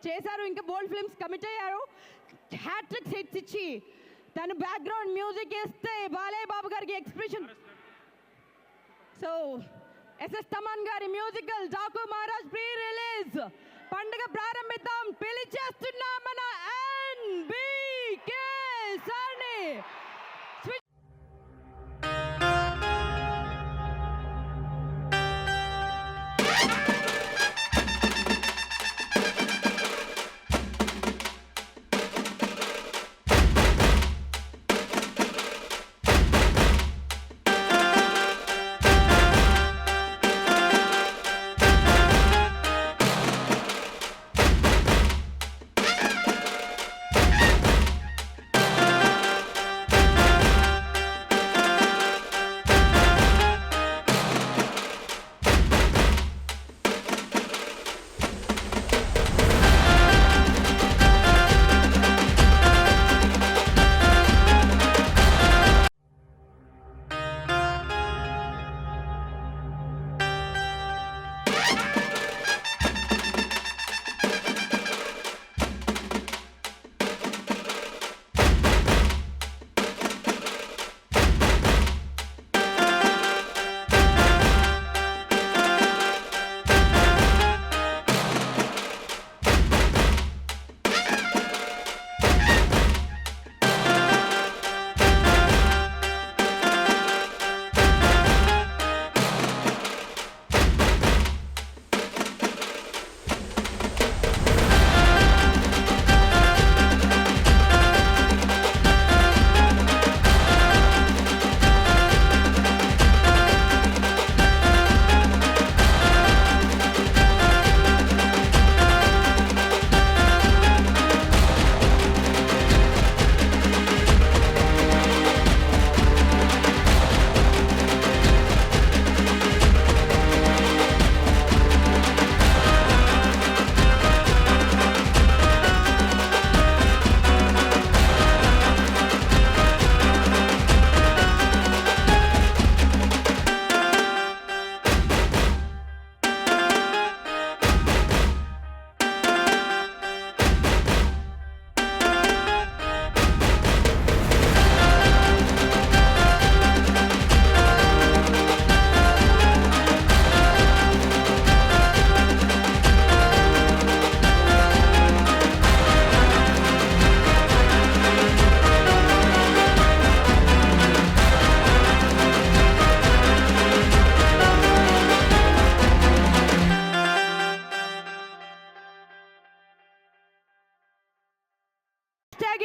చేశారు. ఇంకా బోల్డ్ films commit అయ్యారు. హ్యాట్రిక్ హిట్స్ ఇచ్చి తను బ్యాక్గ్రౌండ్ మ్యూజిక్ ఇస్తే బాలయ్య బాబు గారికి ఎక్స్ప్రెషన్. సో ఎస్ఎస్ తమన్ గారి musical Daaku Maharaaj pre release పండుగ ప్రారంభిద్దాం. పిలిచేస్తున్నాం మన ఎన్బికే సార్ని.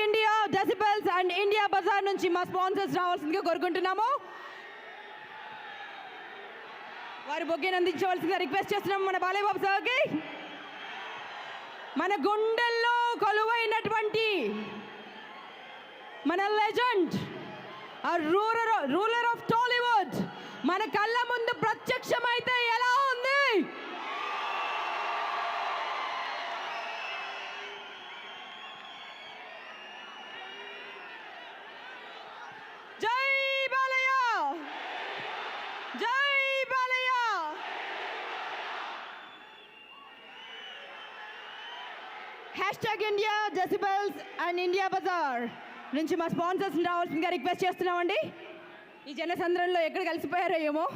India decibels and India bazaar నుంచి మా స్పాన్సర్స్ రావాల్సిందిగా కోరుకుంటున్నాము. వారి బొగ్గేని అందించవలసిందిగా రిక్వెస్ట్ చేస్తున్నాము మన బాలయ్య బాబు సార్కి. మన గుండెల్లో కొలువైనటువంటి మన లెజెండ్ రూలర్ ఆఫ్ టాలీవుడ్ మన కళ్ళ ముందు ప్రత్యక్షమైతే ఎలా ఉంది? జై బాలయ్య, జై Balayya. Hashtag India decibels and India bazaar నుంచి మా స్పాన్సర్స్ రావాల్సిందిగా రిక్వెస్ట్ చేస్తున్నామండి. ఈ జనసంద్రంలో ఎక్కడ కలిసిపోయారో ఏమో.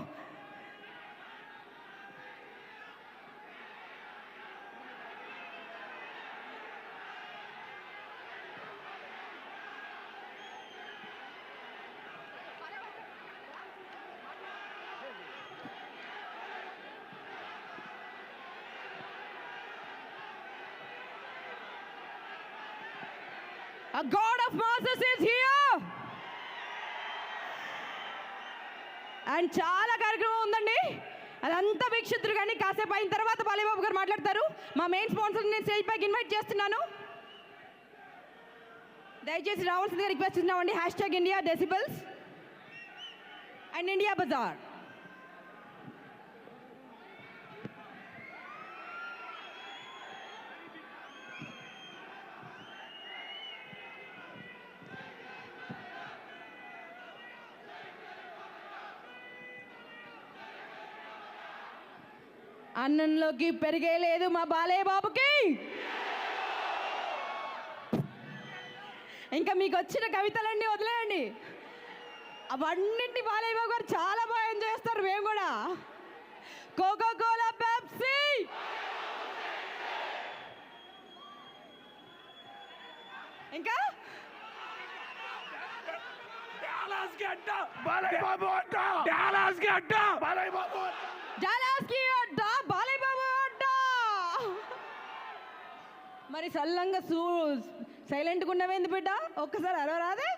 A God of Moses is here. And చాలా కార్యక్రమం ఉందండి, అదంతా వీక్షితులు. కానీ కాసేపు అయిన తర్వాత బాలయ్య బాబు గారు మాట్లాడతారు. మా మెయిన్ స్పాన్సర్ నేను స్టేజ్ పైకి ఇన్వైట్ చేస్తున్నాను. దయచేసి రావాల్సిందిగా రిక్వెస్ట్ చేస్తున్నామండి. Hashtag India decibels and India bazaar. అన్నంలోకి పెరిగే లేదు మా బాలయ్య బాబుకి. ఇంకా మీకు వచ్చిన కవితలన్నీ వదిలేయండి, అవన్నింటి బాలయ్య బాబు గారు చాలా బాగా ఎంజాయ్ చేస్తారు. మేము కూడా కోకో కోలా, పెప్సీ, ఇంకా డాలస్కి అడ్డ బాలయ్య బాబు అడ్డ, డాలస్కి అడ్డ బాలయ్య బాబు అడ్డ, డాలస్కి అడ్డ బాలయ్య బాబు అడ్డ. మరి సల్లంగా సైలెంట్గా ఉండవేంది బిడ్డ, ఒక్కసారి అరవరాదే.